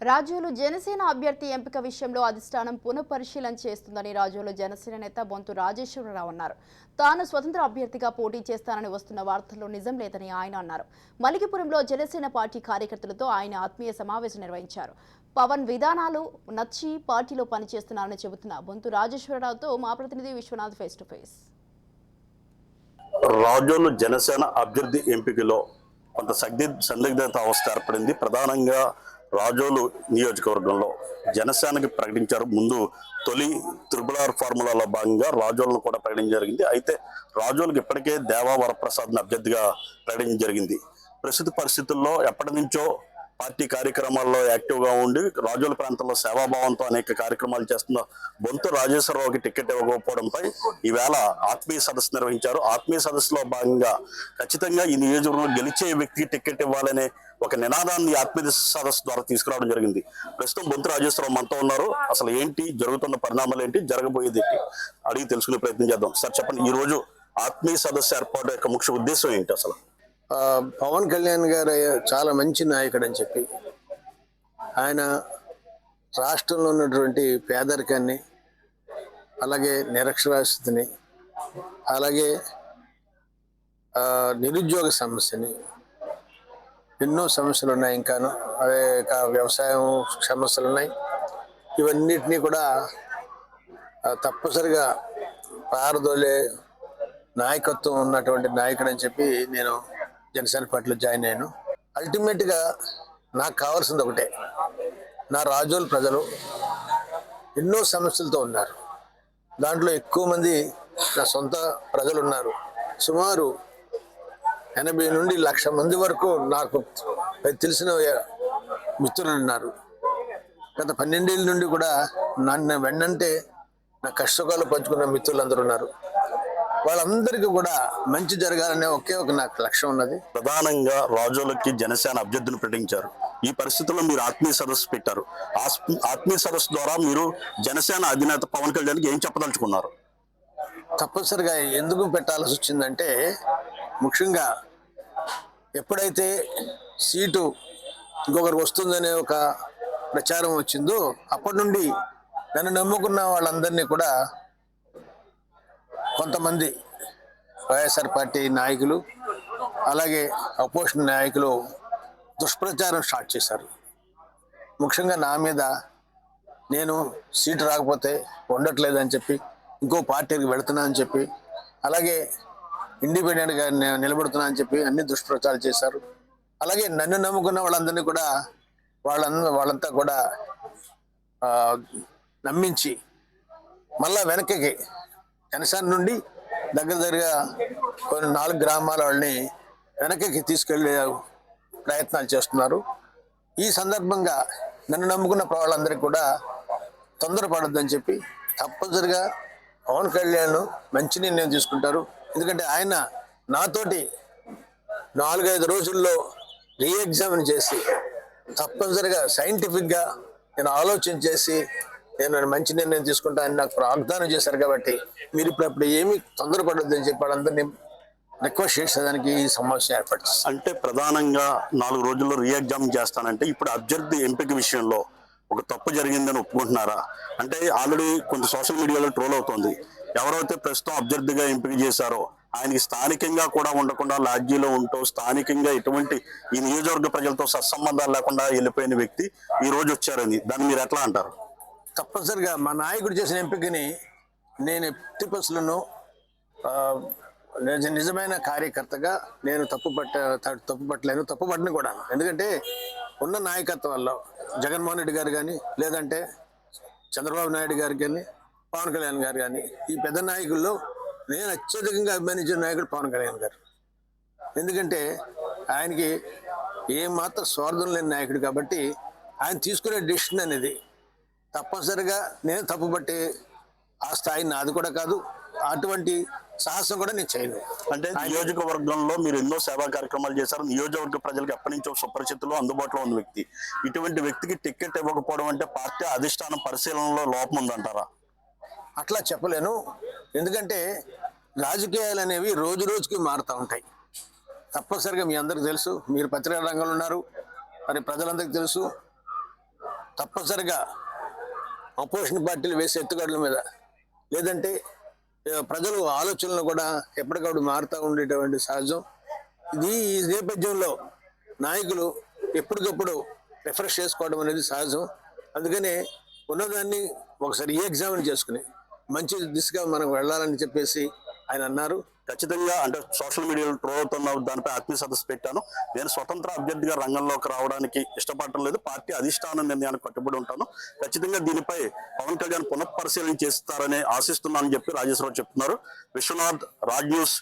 రాజోలు జనసేన అభ్యర్థి ఎంపిక విషయంలో అధిష్టానం పునఃపరిశీలన చేస్తుందని రాజోలు జనసేన నేత బొంతు రాజేశ్వరరావు అన్నారు. తాను స్వతంత్ర అభ్యర్థిగా పోటీ చేస్తానని వస్తున్న వార్తల్లో నిజం లేదని ఆయన అన్నారు. మలికిపురంలో జనసేన పార్టీ కార్యకర్తలతో ఆయన ఆత్మీయ సమావేశం నిర్వహించారు. పవన్ విధానాలు నచ్చి పార్టీలో పనిచేస్తున్నారని చెబుతున్న బొంతు రాజేశ్వరరావుతో మా ప్రతినిధి Viswanath face to face. Razole Janasena అభ్యర్థి ఎంపికలో కొంత సందిగ్ధత అవస్థ ఏర్పడింది. ప్రధానంగా రాజోలు నియోజకవర్గంలో జనసేనకి ప్రకటించారు. ముందు తొలి త్రిపుల్ ఫార్ములాలో భాగంగా రాజోలను కూడా ప్రకటించడం జరిగింది. అయితే రాజోలకు ఇప్పటికే దేవా వరప్రసాద్ని అభ్యర్థిగా ప్రకటించడం జరిగింది. ప్రస్తుత పరిస్థితుల్లో ఎప్పటి నుంచో పార్టీ కార్యక్రమాల్లో యాక్టివ్గా ఉండి రాజోల ప్రాంతంలో సేవాభావంతో అనేక కార్యక్రమాలు చేస్తున్న బొంతు రాజేశ్వరరావుకి టికెట్ ఇవ్వకపోవడంపై ఈవేళ ఆత్మీయ సదస్సు నిర్వహించారు. ఆత్మీయ సదస్సులో భాగంగా ఖచ్చితంగా ఈ నియోజకవర్గంలో గెలిచే వ్యక్తికి టికెట్ ఇవ్వాలనే ఒక నినాదాన్ని ఆత్మీయ సదస్సు ద్వారా తీసుకురావడం జరిగింది. ప్రస్తుతం బొంతు రాజేశ్వరరావు మనతో ఉన్నారు. అసలు ఏంటి జరుగుతున్న పరిణామాలు ఏంటి, జరగబోయేది ఏంటి అడిగి తెలుసుకునే ప్రయత్నం చేద్దాం. సార్ చెప్పండి, ఈ రోజు ఆత్మీయ సదస్సు ఏర్పాటు యొక్క ముఖ్య ఉద్దేశం ఏంటి? అసలు పవన్ కళ్యాణ్ గారు చాలా మంచి నాయకుడు అని చెప్పి ఆయన రాష్ట్రంలో ఉన్నటువంటి పేదరికాన్ని, అలాగే నిరక్షరాస్యతని, అలాగే నిరుద్యోగ సమస్యని, ఎన్నో సమస్యలు ఉన్నాయి. ఇంకాను అదే వ్యవసాయం సమస్యలు ఉన్నాయి. ఇవన్నిటినీ కూడా తప్పనిసరిగా పారదోలే నాయకత్వం ఉన్నటువంటి నాయకుడు అని చెప్పి నేను జనసేన పార్టీలో జాయిన్ అయ్యాను. అల్టిమేట్గా నాకు కావాల్సింది ఒకటే, నా రాజోలు ప్రజలు ఎన్నో సమస్యలతో ఉన్నారు. దాంట్లో ఎక్కువ మంది నా సొంత ప్రజలు ఉన్నారు. సుమారు 80 నుండి 1,00,000 మంది వరకు నాకు తెలిసిన మిత్రులు ఉన్నారు. గత 12 ఏళ్ళ నుండి కూడా నన్ను వెన్నంటే నా కష్టకాలు పంచుకున్న మిత్రులు అందరూ ఉన్నారు. వాళ్ళందరికీ కూడా మంచి జరగాలనే ఒకే ఒక నాకు లక్ష్యం ఉన్నది. ప్రధానంగా రాజోలకి జనసేన అభ్యర్థిని ప్రకటించారు. ఈ పరిస్థితుల్లో మీరు ఆత్మీయ సదస్సు పెట్టారు. ఆత్మీయ సదస్సు ద్వారా మీరు జనసేన అధినేత పవన్ కళ్యాణ్కి ఏం చెప్పదలుచుకున్నారు? తప్పనిసరిగా ఎందుకు పెట్టాల్సి వచ్చిందంటే, ముఖ్యంగా ఎప్పుడైతే సీటు ఇంకొకరికి వస్తుందనే ఒక ప్రచారం వచ్చిందో అప్పటి నుండి నన్ను నమ్ముకున్న వాళ్ళందరినీ కూడా కొంతమంది వైఎస్ఆర్ పార్టీ నాయకులు, అలాగే అపోజిషన్ నాయకులు దుష్ప్రచారం స్టార్ట్ చేశారు. ముఖ్యంగా నా మీద నేను సీటు రాకపోతే ఉండట్లేదని చెప్పి, ఇంకో పార్టీకి వెళుతున్నా అని చెప్పి, అలాగే ఇండిపెండెంట్గా నిలబడుతున్నా అని చెప్పి అన్ని దుష్ప్రచారం చేశారు. అలాగే నన్ను నమ్ముకున్న వాళ్ళందరినీ కూడా వాళ్ళంతా కూడా నమ్మించి మళ్ళా వెనక్కి జనసేన నుండి దగ్గరగా కొన్ని 4 గ్రామాల వాళ్ళని వెనక్కి తీసుకెళ్లే ప్రయత్నాలు చేస్తున్నారు. ఈ సందర్భంగా నన్ను నమ్ముకున్న వాళ్ళందరికీ కూడా తొందరపడొద్దని చెప్పి, తప్పనిసరిగా పవన్ కళ్యాణ్ మంచి నిర్ణయం తీసుకుంటారు. ఎందుకంటే ఆయన నాతోటి 4-5 రోజుల్లో రీఎగ్జామిన్ చేసి తప్పనిసరిగా సైంటిఫిక్గా నేను ఆలోచన చేసి నేను మంచి నిర్ణయం తీసుకుంటా అని నాకు వాగ్దానం చేశారు. కాబట్టి మీరు ఇప్పుడు ఏమీ తొందరపడొద్దని చెప్పి వాళ్ళందరినీ రిక్వెస్ట్ చేసేదానికి ఈ సమావేశం ఏర్పాటు చేస్తారు. అంటే ప్రధానంగా 4 రోజుల్లో రీఎగ్జామ్ చేస్తానంటే ఇప్పుడు అభ్యర్థి ఎంపిక విషయంలో ఒక తప్పు జరిగిందని ఒప్పుకుంటున్నారా? అంటే ఆల్రెడీ కొంత సోషల్ మీడియాలో ట్రోల్ అవుతుంది. ఎవరైతే ప్రస్తుతం అభ్యర్థిగా ఎంపిక చేశారో ఆయనకి స్థానికంగా కూడా ఉండకుండా లాడ్జీలో ఉంటూ స్థానికంగా ఎటువంటి ఈ నియోజకవర్గ ప్రజలతో సత్సంబంధాలు లేకుండా వెళ్ళిపోయిన వ్యక్తి ఈ రోజు వచ్చారని, దాన్ని మీరు ఎట్లా అంటారు? తప్పనిసరిగా మా నాయకుడు చేసిన ఎంపికని నేను ఎట్టి పరిస్థితులను నిజమైన కార్యకర్తగా నేను తప్పుపట్టలేను, తప్పుపట్టను కూడా. ఎందుకంటే ఉన్న నాయకత్వాల్లో జగన్మోహన్ రెడ్డి గారు కానీ, లేదంటే చంద్రబాబు నాయుడు గారు కానీ, పవన్ కళ్యాణ్ గారు కానీ, ఈ పెద్ద నాయకుల్లో నేను అత్యధికంగా అభిమానించిన నాయకుడు పవన్ కళ్యాణ్ గారు. ఎందుకంటే ఆయనకి ఏమాత్రం స్వార్థం లేని నాయకుడు. కాబట్టి ఆయన తీసుకునే డెసిషన్ అనేది తప్పనిసరిగా నేను తప్పుపట్టి ఆ స్థాయి నాది కూడా కాదు, అటువంటి సాహసం కూడా నేను చేయను. అంటే నియోజకవర్గంలో మీరు ఎన్నో సేవా కార్యక్రమాలు చేశారు. నియోజకవర్గ ప్రజలకు ఎప్పటి నుంచో సుపరిచితులు, అందుబాటులో ఉన్న వ్యక్తి. ఇటువంటి వ్యక్తికి టికెట్ ఇవ్వకపోవడం అంటే పార్టీ అధిష్టానం పరిశీలనలో లోపం ఉందంటారా? అట్లా చెప్పలేను. ఎందుకంటే రాజకీయాలు అనేవి రోజు రోజుకి మారుతూ ఉంటాయి. తప్పనిసరిగా మీ అందరికి తెలుసు, మీరు పత్రికా రంగంలో ఉన్నారు, మరి ప్రజలందరికీ తెలుసు. తప్పనిసరిగా అపోజిషన్ పార్టీలు వేసే ఎత్తుగడల మీద, లేదంటే ప్రజలు ఆలోచనలు కూడా ఎప్పటికప్పుడు మారుతూ ఉండేటువంటి సహజం. ఈ నేపథ్యంలో నాయకులు ఎప్పటికప్పుడు రిఫ్రెష్ చేసుకోవడం అనేది సహజం. అందుకనే ఉన్నదాన్ని ఒకసారి ఎగ్జామిన్ చేసుకుని మంచి దిశగా మనం వెళ్ళాలని చెప్పేసి ఆయన అన్నారు. ఖచ్చితంగా అంటే సోషల్ మీడియాలో ట్రోల్ అవుతున్న దానిపై ఆత్మీయ సదస్సు పెట్టాను. నేను స్వతంత్ర అభ్యర్థిగా రంగంలోకి రావడానికి ఇష్టపడటం లేదు, పార్టీ అధిష్టాన నిర్ణయానికి కట్టుబడి ఉంటాను. ఖచ్చితంగా దీనిపై పవన్ కళ్యాణ్ పునఃపరిశీలన చేస్తారని ఆశిస్తున్నానని చెప్పి రాజేశ్వరరావు చెప్తున్నారు. విశ్వనాథ్, రాజ్ న్యూస్.